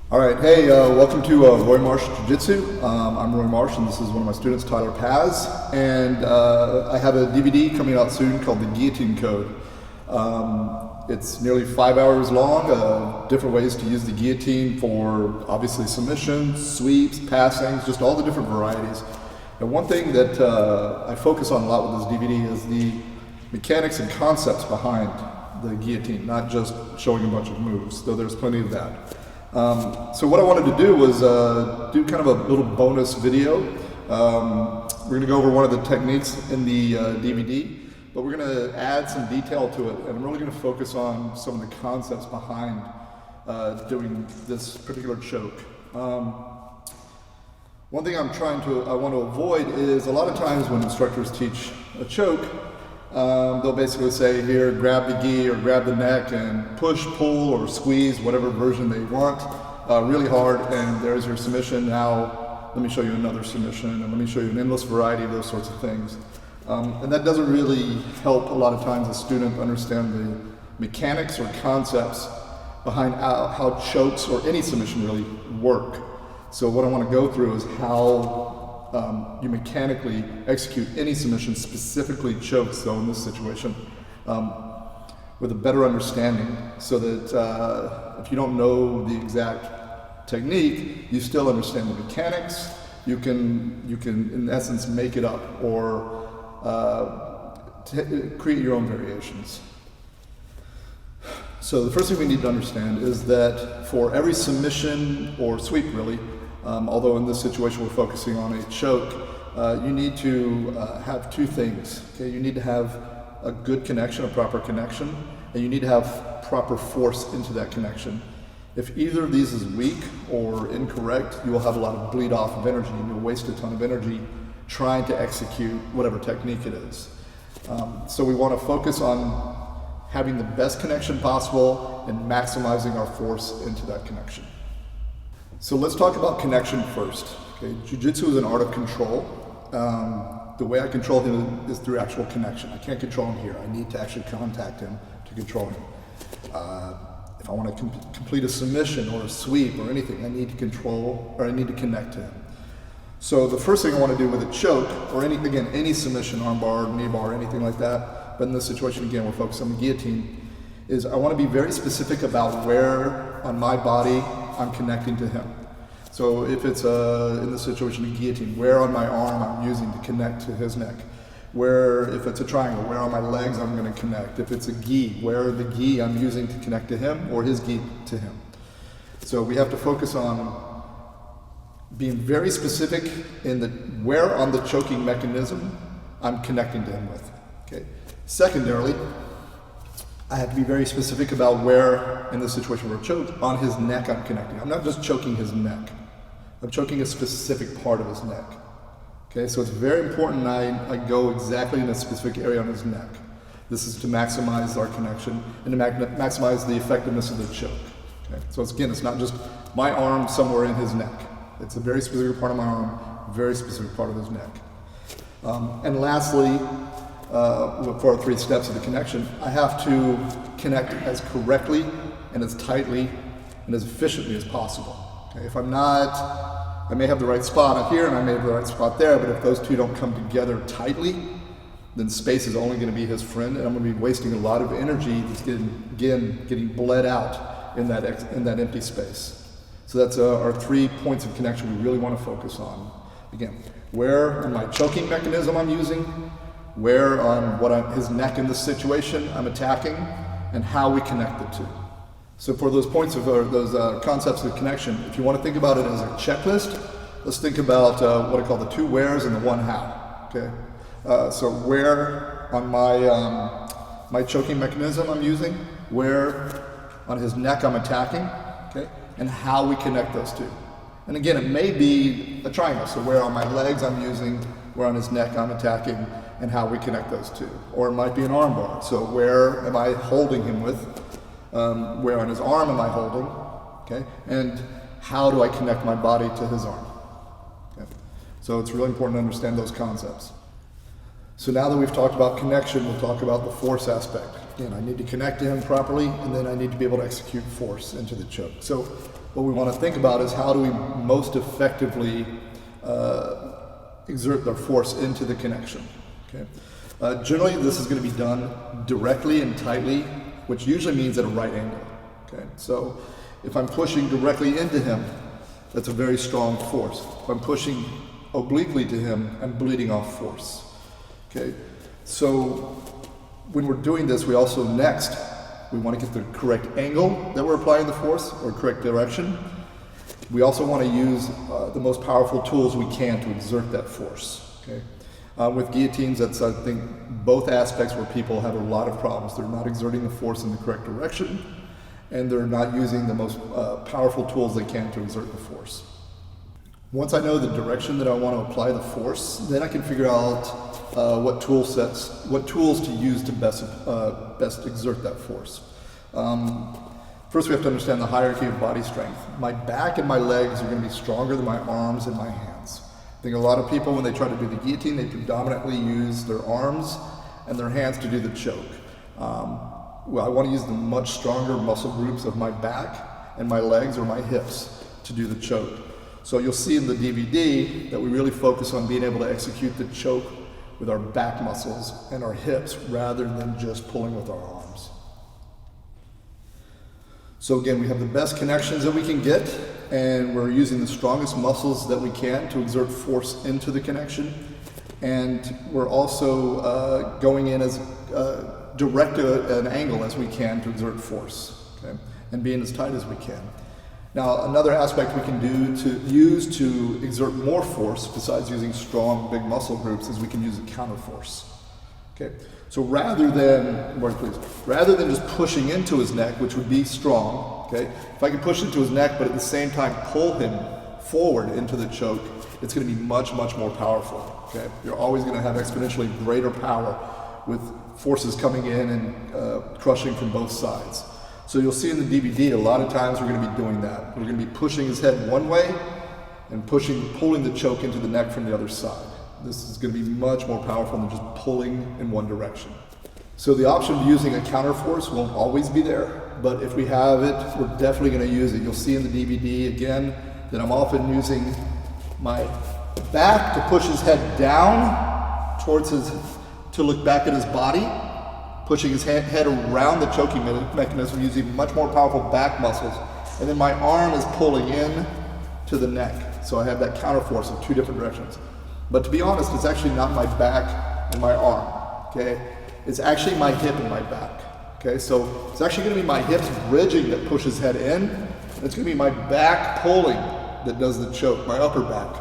All right, hey, welcome to Roy Marsh Jiu-Jitsu. I'm Roy Marsh, and this is one of my students, Tyler Paz, and I have a DVD coming out soon called the Guillotine Code. It's nearly 5 hours long, different ways to use the guillotine for obviously submissions, sweeps, passings, just all the different varieties. And one thing that I focus on a lot with this DVD is the mechanics and concepts behind the guillotine, not just showing a bunch of moves, though there's plenty of that. So what I wanted to do was do kind of a little bonus video. We're going to go over one of the techniques in the DVD, but we're going to add some detail to it, and I'm really going to focus on some of the concepts behind doing this particular choke. One thing I want to avoid is a lot of times when instructors teach a choke, they'll basically say, here, grab the gi or grab the neck and push, pull, or squeeze, whatever version they want, really hard, and there's your submission. Now let me show you another submission, and let me show you an endless variety of those sorts of things. And that doesn't really help a lot of times a student understand the mechanics or concepts behind how chokes or any submission really work. So what I want to go through is how you mechanically execute any submission, specifically chokes, though in this situation, with a better understanding, so that if you don't know the exact technique, you still understand the mechanics. You can in essence make it up or create your own variations. So the first thing we need to understand is that for every submission or sweep, really, although in this situation we're focusing on a choke, you need to have two things. Okay? You need to have a good connection, a proper connection, and you need to have proper force into that connection. If either of these is weak or incorrect, you will have a lot of bleed off of energy, and you'll waste a ton of energy trying to execute whatever technique it is. So we want to focus on having the best connection possible and maximizing our force into that connection. So let's talk about connection first. Okay, Jiu-Jitsu is an art of control. The way I control him is through actual connection. I can't control him here. I need to actually contact him to control him. If I want to complete a submission or a sweep or anything, I need to control, or I need to connect to him. So the first thing I want to do with a choke, or any submission, arm bar, knee bar, anything like that, but in this situation, again, we're focused on the guillotine, is I want to be very specific about where on my body I'm connecting to him. So if it's in this situation a guillotine, where on my arm I'm using to connect to his neck. Where, if it's a triangle, where on my legs I'm going to connect. If it's a gi, where the gi I'm using to connect to him, or his gi to him. So we have to focus on being very specific in where on the choking mechanism I'm connecting to him with. Okay. Secondarily, I have to be very specific about where, in this situation where choked, on his neck I'm connecting. I'm not just choking his neck. I'm choking a specific part of his neck. Okay, so it's very important I go exactly in a specific area on his neck. This is to maximize our connection and to maximize the effectiveness of the choke. Okay, so it's not just my arm somewhere in his neck. It's a very specific part of my arm, very specific part of his neck. And lastly, for our 3 steps of the connection, I have to connect as correctly and as tightly and as efficiently as possible. Okay? If I'm not, I may have the right spot up here and I may have the right spot there, but if those two don't come together tightly, then space is only going to be his friend, and I'm going to be wasting a lot of energy that's getting bled out in that empty space. So that's our 3 points of connection we really want to focus on. Again, where on my choking mechanism I'm using, where on his neck in this situation I'm attacking, and how we connect the two. So for those points of those concepts of connection, if you want to think about it as a checklist, let's think about what I call the 2 wheres and the 1 how. Okay. So where on my choking mechanism I'm using, where on his neck I'm attacking, okay, and how we connect those two. And again, it may be a triangle. So where on my legs I'm using, where on his neck I'm attacking, and how we connect those two. Or it might be an arm bar. So where am I holding him with? Where on his arm am I holding? Okay, and how do I connect my body to his arm? Okay. So it's really important to understand those concepts. So now that we've talked about connection, we'll talk about the force aspect. Again, I need to connect to him properly, and then I need to be able to execute force into the choke. So what we want to think about is how do we most effectively exert their force into the connection. Okay? Generally, this is going to be done directly and tightly, which usually means at a right angle. Okay? So if I'm pushing directly into him, that's a very strong force. If I'm pushing obliquely to him, I'm bleeding off force. Okay? So when we're doing this, we also we want to get the correct angle that we're applying the force, or correct direction. We also want to use the most powerful tools we can to exert that force. Okay? With guillotines, that's, I think, both aspects where people have a lot of problems. They're not exerting the force in the correct direction, and they're not using the most powerful tools they can to exert the force. Once I know the direction that I want to apply the force, then I can figure out what tools to use to best exert that force. First, we have to understand the hierarchy of body strength. My back and my legs are going to be stronger than my arms and my hands. I think a lot of people, when they try to do the guillotine, they predominantly use their arms and their hands to do the choke. Well, I want to use the much stronger muscle groups of my back and my legs or my hips to do the choke. So you'll see in the DVD that we really focus on being able to execute the choke with our back muscles and our hips rather than just pulling with our arms. So again, we have the best connections that we can get, and we're using the strongest muscles that we can to exert force into the connection. And we're also going in as direct an angle as we can to exert force, okay? And being as tight as we can. Now, another aspect we can use to exert more force, besides using strong, big muscle groups, is we can use a counter force. Okay? So rather than just pushing into his neck, which would be strong, okay? If I can push into his neck, but at the same time pull him forward into the choke, it's going to be much, much more powerful. Okay? You're always going to have exponentially greater power with forces coming in and crushing from both sides. So you'll see in the DVD, a lot of times we're going to be doing that. We're going to be pushing his head one way and pulling the choke into the neck from the other side. This is going to be much more powerful than just pulling in one direction. So the option of using a counter force won't always be there, but if we have it, we're definitely going to use it. You'll see in the DVD again that I'm often using my back to push his head down to look back at his body, pushing his head around the choking mechanism using much more powerful back muscles. And then my arm is pulling in to the neck. So I have that counter force in two different directions. But to be honest, it's actually not my back and my arm, okay? It's actually my hip and my back, okay? So it's actually gonna be my hips bridging that pushes head in, and it's gonna be my back pulling that does the choke, my upper back.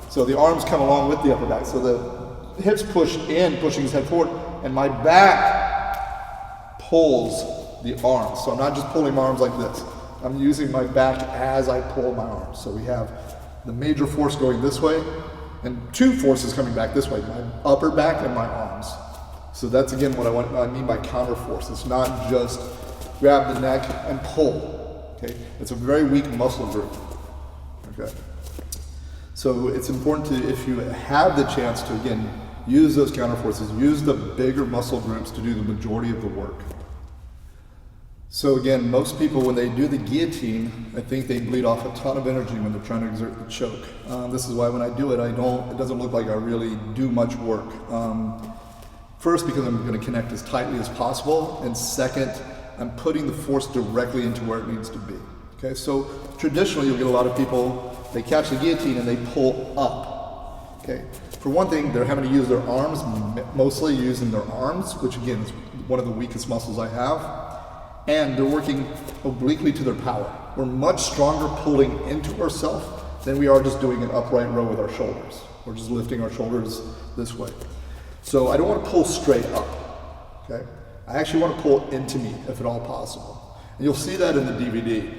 So the arms come along with the upper back. So the hips push in, pushing his head forward, and my back pulls the arms. So I'm not just pulling my arms like this. I'm using my back as I pull my arms. So we have the major force going this way, and two forces coming back this way, my upper back and my arms. So that's again what I mean by counter force. It's not just grab the neck and pull, okay? It's a very weak muscle group, okay? So it's important to, if you have the chance to, again, use those counter forces, use the bigger muscle groups to do the majority of the work. So again, most people, when they do the guillotine, I think they bleed off a ton of energy when they're trying to exert the choke. This is why when I do it, it doesn't look like I really do much work. First, because I'm going to connect as tightly as possible, and second, I'm putting the force directly into where it needs to be. Okay, so traditionally you'll get a lot of people, they catch the guillotine and they pull up. Okay, for one thing, they're having to use their arms, mostly using their arms, which again is one of the weakest muscles I have. And they're working obliquely to their power. We're much stronger pulling into ourselves than we are just doing an upright row with our shoulders. We're just lifting our shoulders this way. So I don't want to pull straight up, okay? I actually want to pull into me, if at all possible. And you'll see that in the DVD.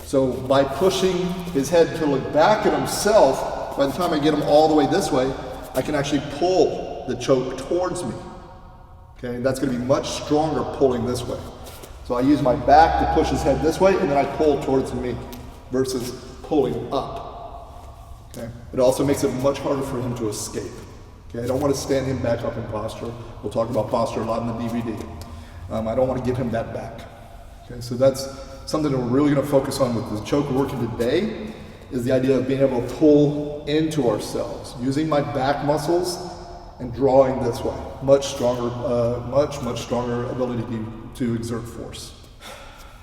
So by pushing his head to look back at himself, by the time I get him all the way this way, I can actually pull the choke towards me, okay? And that's going to be much stronger pulling this way. So I use my back to push his head this way, and then I pull towards me versus pulling up. Okay? It also makes it much harder for him to escape. Okay? I don't want to stand him back up in posture. We'll talk about posture a lot in the DVD. I don't want to give him that back. Okay? So that's something that we're really going to focus on with the choke we're working today is the idea of being able to pull into ourselves, using my back muscles and drawing this way. Much stronger, much stronger ability to exert force.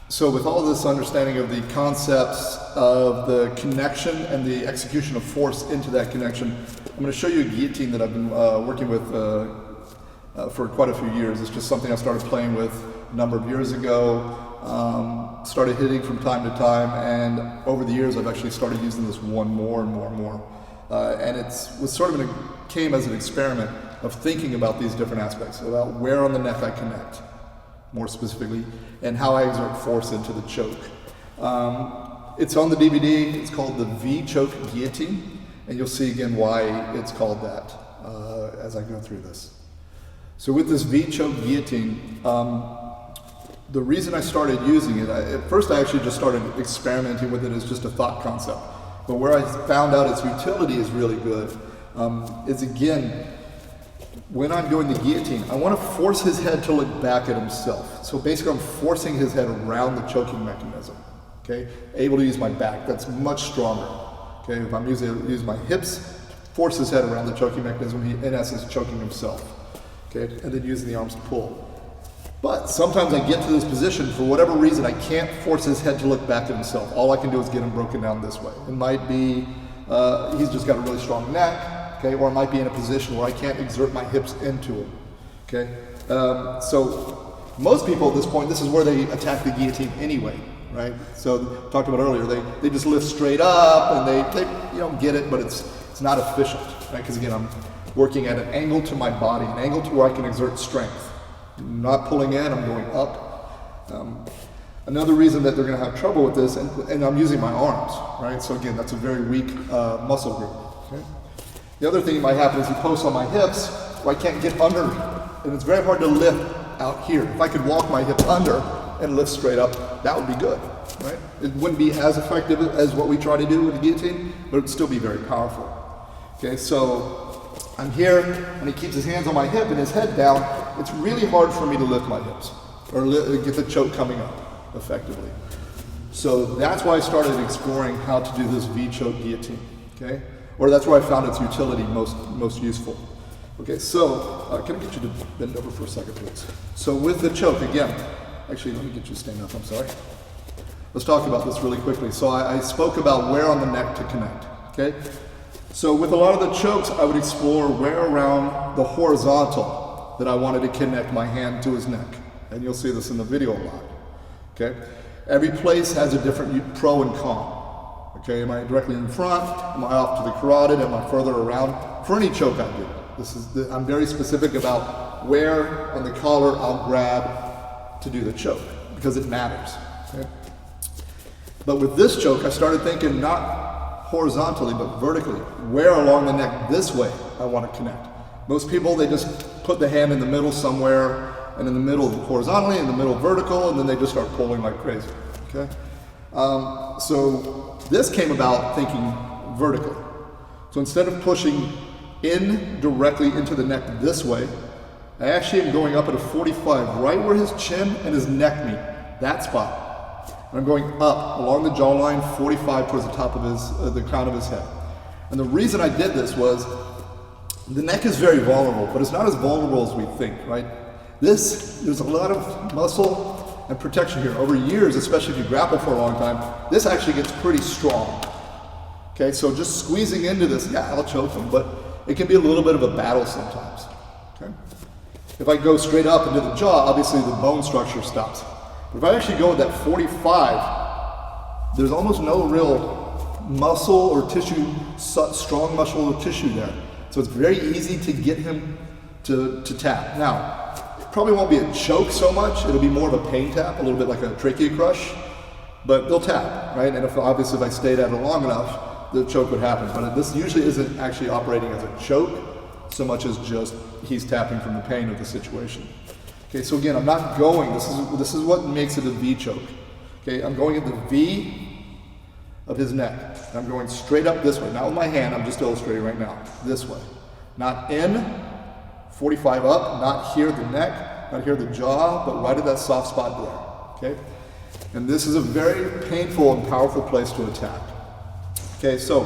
So with all this understanding of the concepts of the connection and the execution of force into that connection, I'm going to show you a guillotine that I've been working with for quite a few years. It's just something I started playing with a number of years ago, started hitting from time to time, and over the years I've actually started using this one more and more. And it was sort of came as an experiment of thinking about these different aspects, about where on the neck I connect, more specifically, and how I exert force into the choke. It's on the DVD. It's called the V-Choke Guillotine, and you'll see again why it's called that as I go through this. So with this V-Choke Guillotine, the reason I started using it, at first I actually just started experimenting with it as just a thought concept. But where I found out its utility is really good is, again, when I'm doing the guillotine, I want to force his head to look back at himself. So basically I'm forcing his head around the choking mechanism, okay? Able to use my back, that's much stronger. Okay, if I'm using my hips, force his head around the choking mechanism, he in essence choking himself. Okay, and then using the arms to pull. But sometimes I get to this position, for whatever reason, I can't force his head to look back at himself. All I can do is get him broken down this way. It might be he's just got a really strong neck, okay, or I might be in a position where I can't exert my hips into him, okay? So most people at this point, this is where they attack the guillotine anyway, right? So talked about earlier, they just lift straight up and they you know, get it, but it's not efficient, right? Because again, I'm working at an angle to my body, an angle to where I can exert strength. I'm not pulling in, I'm going up. Another reason that they're going to have trouble with this, and I'm using my arms, right? So again, that's a very weak muscle group. Okay? The other thing that might happen is he posts on my hips, where I can't get under, and it's very hard to lift out here. If I could walk my hips under and lift straight up, that would be good, right? It wouldn't be as effective as what we try to do with the guillotine, but it would still be very powerful. Okay, so I'm here, and he keeps his hands on my hip and his head down. It's really hard for me to lift my hips or get the choke coming up effectively. So that's why I started exploring how to do this V-choke guillotine, okay? Or that's where I found its utility most useful. Okay, so can I get you to bend over for a second, please? So with the choke, again, actually, let me get you to stand up, I'm sorry. Let's talk about this really quickly. So I spoke about where on the neck to connect, okay? So with a lot of the chokes, I would explore where around the horizontal that I wanted to connect my hand to his neck. And you'll see this in the video a lot, okay? Every place has a different pro and con, okay? Am I directly in front? Am I off to the carotid? Am I further around? For any choke I do, I'm very specific about where on the collar I'll grab to do the choke, because it matters, okay? But with this choke, I started thinking not horizontally, but vertically. Where along the neck this way I want to connect. Most people, they just put the hand in the middle somewhere, and in the middle horizontally, in the middle vertical, and then they just start pulling like crazy, okay? So this came about thinking vertically. So instead of pushing in directly into the neck this way, I actually am going up at a 45, right where his chin and his neck meet, that spot. And I'm going up along the jawline, 45 towards the top of his, the crown of his head. And the reason I did this was, the neck is very vulnerable, but it's not as vulnerable as we think, right? There's a lot of muscle and protection here. Over years, especially if you grapple for a long time, this actually gets pretty strong. Okay, so just squeezing into this, yeah, I'll choke him, but it can be a little bit of a battle sometimes, okay? If I go straight up into the jaw, obviously the bone structure stops. But if I actually go with that 45, there's almost no real muscle or tissue, strong muscle or tissue there. So it's very easy to get him to tap. Now, it probably won't be a choke so much, it'll be more of a pain tap, a little bit like a trachea crush, but they'll tap, right? And obviously if I stayed at it long enough, the choke would happen. But this usually isn't actually operating as a choke, so much as just he's tapping from the pain of the situation. Okay, so again, I'm not going, this is what makes it a V choke. Okay, I'm going at the V of his neck. And I'm going straight up this way. Not with my hand, I'm just illustrating right now. This way. Not in, 45 up, not here at the neck, not here at the jaw, but right at that soft spot there. Okay? And this is a very painful and powerful place to attack. Okay, so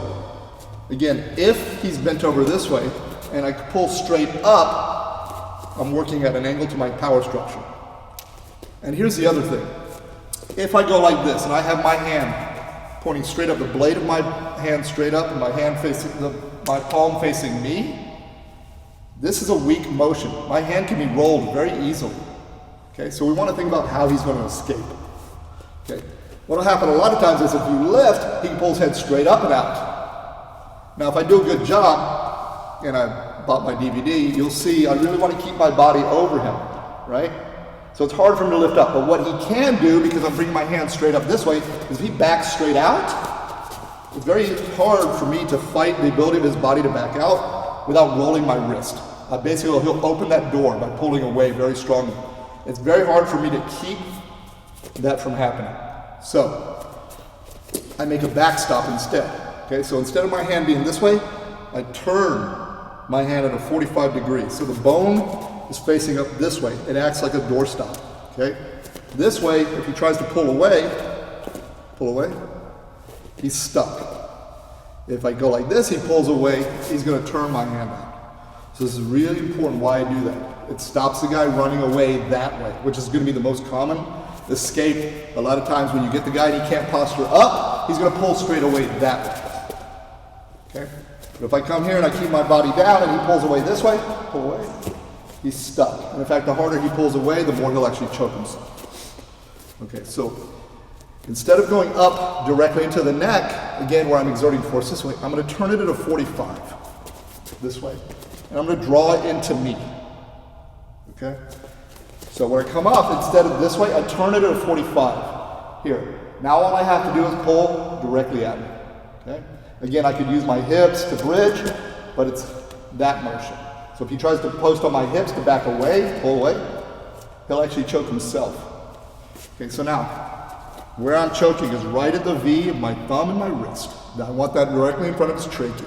again, if he's bent over this way and I pull straight up, I'm working at an angle to my power structure. And here's the other thing. If I go like this and I have my hand pointing straight up, the blade of my hand straight up and my hand facing my palm facing me, this is a weak motion. My hand can be rolled very easily. Okay, so we want to think about how he's going to escape. Okay, what'll happen a lot of times is if you lift, he can pull his head straight up and out. Now, if I do a good job, and I bought my DVD, you'll see I really want to keep my body over him, right? So it's hard for him to lift up, but what he can do, because I'm bringing my hand straight up this way, is if he backs straight out, it's very hard for me to fight the ability of his body to back out without rolling my wrist. Basically, he'll open that door by pulling away very strongly. It's very hard for me to keep that from happening. So I make a backstop instead. Okay, so instead of my hand being this way, I turn my hand at a 45 degrees. So the bone is facing up this way. It acts like a doorstop. Okay, this way, if he tries to pull away, he's stuck. If I go like this, he pulls away, he's going to turn my hand out. So this is really important why I do that. It stops the guy running away that way, which is going to be the most common escape. A lot of times when you get the guy and he can't posture up, he's going to pull straight away that way. Okay? But if I come here and I keep my body down and he pulls away this way, pull away, he's stuck. And in fact, the harder he pulls away, the more he'll actually choke himself. Okay, so instead of going up directly into the neck, again where I'm exerting force this way, I'm going to turn it at a 45 this way. And I'm going to draw it into me. Okay? So when I come up, instead of this way, I turn it at a 45. Here. Now all I have to do is pull directly at me. Okay? Again, I could use my hips to bridge, but it's that motion. So if he tries to post on my hips to back away, pull away, he'll actually choke himself. Okay, so now, where I'm choking is right at the V of my thumb and my wrist. Now I want that directly in front of his trachea,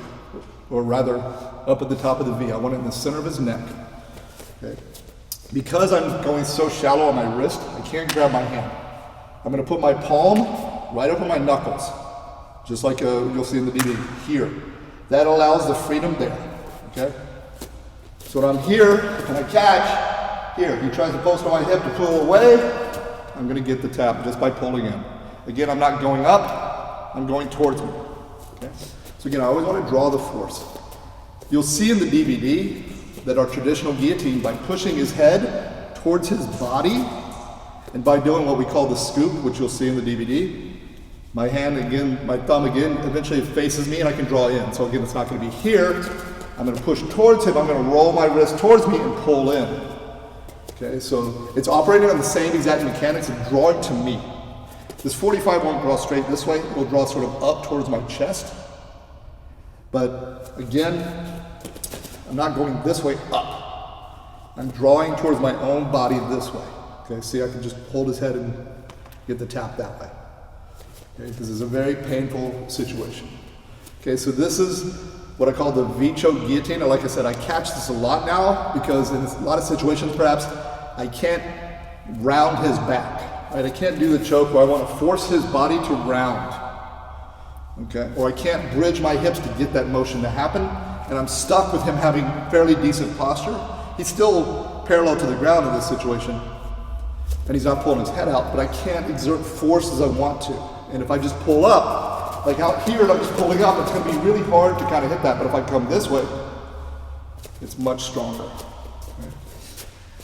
or rather, up at the top of the V. I want it in the center of his neck. Okay? Because I'm going so shallow on my wrist, I can't grab my hand. I'm going to put my palm right over my knuckles, just like you'll see in the DVD here. That allows the freedom there. Okay? So when I'm here and I catch, here, he tries to post on my hip to pull away, I'm going to get the tap just by pulling in. Again, I'm not going up, I'm going towards me. Okay? So again, I always want to draw the force. You'll see in the DVD that our traditional guillotine, by pushing his head towards his body, and by doing what we call the scoop, which you'll see in the DVD, my hand again, my thumb again, eventually it faces me and I can draw in. So again, it's not going to be here. I'm going to push towards him, I'm going to roll my wrist towards me and pull in. Okay, so it's operating on the same exact mechanics of drawing to me. This 45 won't draw straight this way, it will draw sort of up towards my chest. But again, I'm not going this way up. I'm drawing towards my own body this way. Okay, see, I can just hold his head and get the tap that way. Okay, this is a very painful situation. Okay, so this is what I call the V-choke guillotine. And like I said, I catch this a lot now because in a lot of situations, perhaps, I can't round his back. Right? I can't do the choke where I want to force his body to round. Okay, or I can't bridge my hips to get that motion to happen, and I'm stuck with him having fairly decent posture. He's still parallel to the ground in this situation, and he's not pulling his head out, but I can't exert force as I want to. And if I just pull up, like out here, and I'm just pulling up, it's going to be really hard to kind of hit that, but if I come this way, it's much stronger. Okay?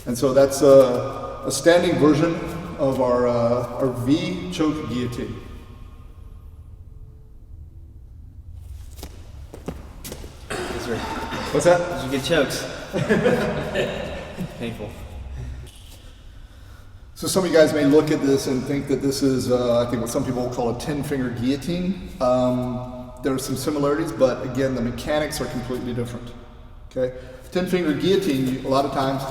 And so that's a standing version of our V-choke guillotine. What's that? Those are good chokes. Painful. So some of you guys may look at this and think that this is, I think what some people will call a 10-finger guillotine. There are some similarities, but again, the mechanics are completely different. Okay, 10-finger guillotine, a lot of times,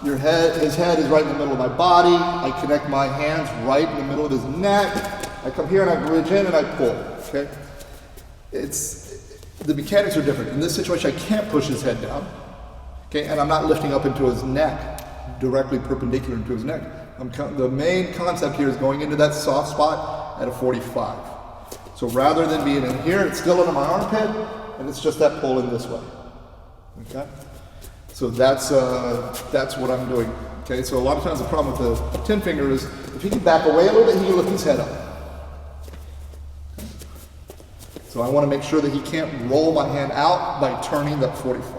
his head is right in the middle of my body. I connect my hands right in the middle of his neck. I come here and I bridge in and I pull. Okay, the mechanics are different. In this situation, I can't push his head down. Okay, and I'm not lifting up into his neck, directly perpendicular into his neck. The main concept here is going into that soft spot at a 45. So rather than being in here, it's still under my armpit, and it's just that pull in this way. Okay? So that's what I'm doing. Okay, so a lot of times the problem with the 10 finger is if he can back away a little bit, he can lift his head up. So I want to make sure that he can't roll my hand out by turning that 45.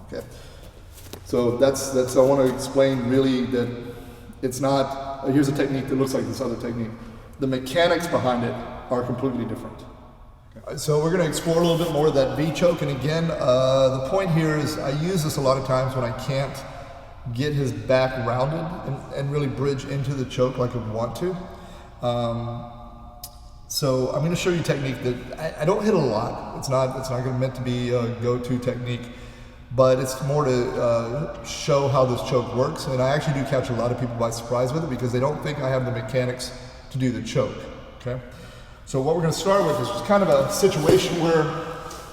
Okay. So that's I want to explain really that it's not, here's a technique that looks like this other technique. The mechanics behind it are completely different. Okay. So we're going to explore a little bit more of that V choke, and again, the point here is I use this a lot of times when I can't get his back rounded and really bridge into the choke like I want to. So I'm going to show you a technique that I don't hit a lot. It's not meant to be a go-to technique, but it's more to show how this choke works. And I actually do catch a lot of people by surprise with it because they don't think I have the mechanics to do the choke. Okay. So what we're going to start with is just kind of a situation where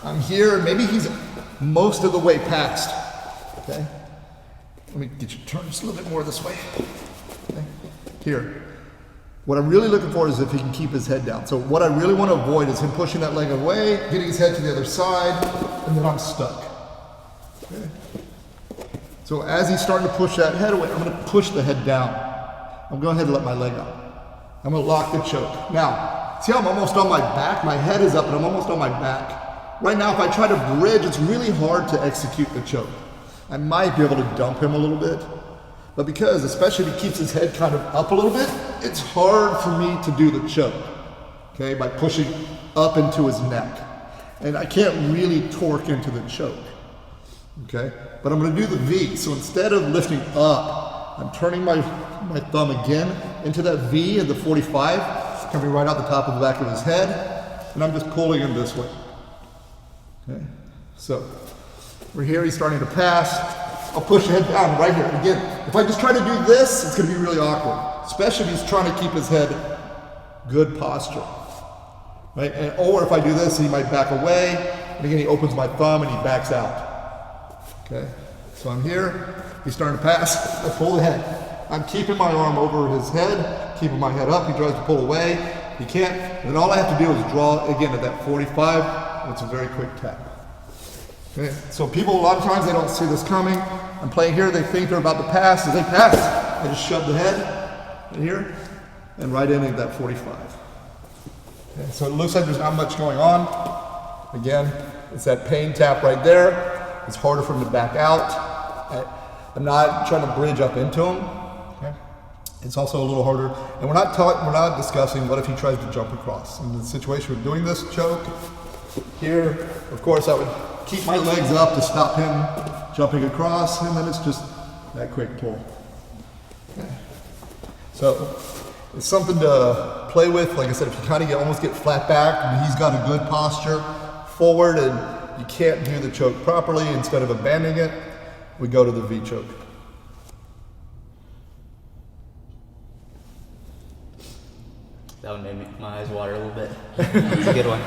I'm here, maybe he's most of the way past. Okay. Let me get you turned just a little bit more this way. Okay. Here. What I'm really looking for is if he can keep his head down. So what I really want to avoid is him pushing that leg away, getting his head to the other side, and then I'm stuck. Okay. So as he's starting to push that head away, I'm going to push the head down. I'm going to go ahead and let my leg out. I'm going to lock the choke. Now, see how I'm almost on my back? My head is up and I'm almost on my back. Right now, if I try to bridge, it's really hard to execute the choke. I might be able to dump him a little bit, but because, especially if he keeps his head kind of up a little bit, it's hard for me to do the choke, okay, by pushing up into his neck. And I can't really torque into the choke, okay? But I'm gonna do the V. So instead of lifting up, I'm turning my thumb again into that V in the 45, coming right out the top of the back of his head, and I'm just pulling him this way, okay? So we're here, he's starting to pass. I'll push the head down right here. Again, if I just try to do this, it's gonna be really awkward, especially if he's trying to keep his head good posture, right? Or if I do this, he might back away, and again, he opens my thumb and he backs out, okay? So I'm here, he's starting to pass, I pull the head. I'm keeping my arm over his head, keeping my head up, he tries to pull away, he can't, and then all I have to do is draw, again, at that 45, and it's a very quick tap. Okay, so people, a lot of times, they don't see this coming. I'm playing here, they think they're about to pass. As they pass, I just shove the head in here and right in at that 45. Okay, so it looks like there's not much going on. Again, it's that pain tap right there. It's harder for him to back out. I'm not trying to bridge up into him. Okay? It's also a little harder. And we're not discussing what if he tries to jump across. In the situation of doing this choke, here, of course, I would keep my legs up to stop him jumping across, and then it's just that quick pull. Okay. So it's something to play with. Like I said, if you kind of almost get flat back and he's got a good posture forward and you can't do the choke properly, instead of abandoning it, we go to the V choke. That one made my eyes water a little bit. That was a good one.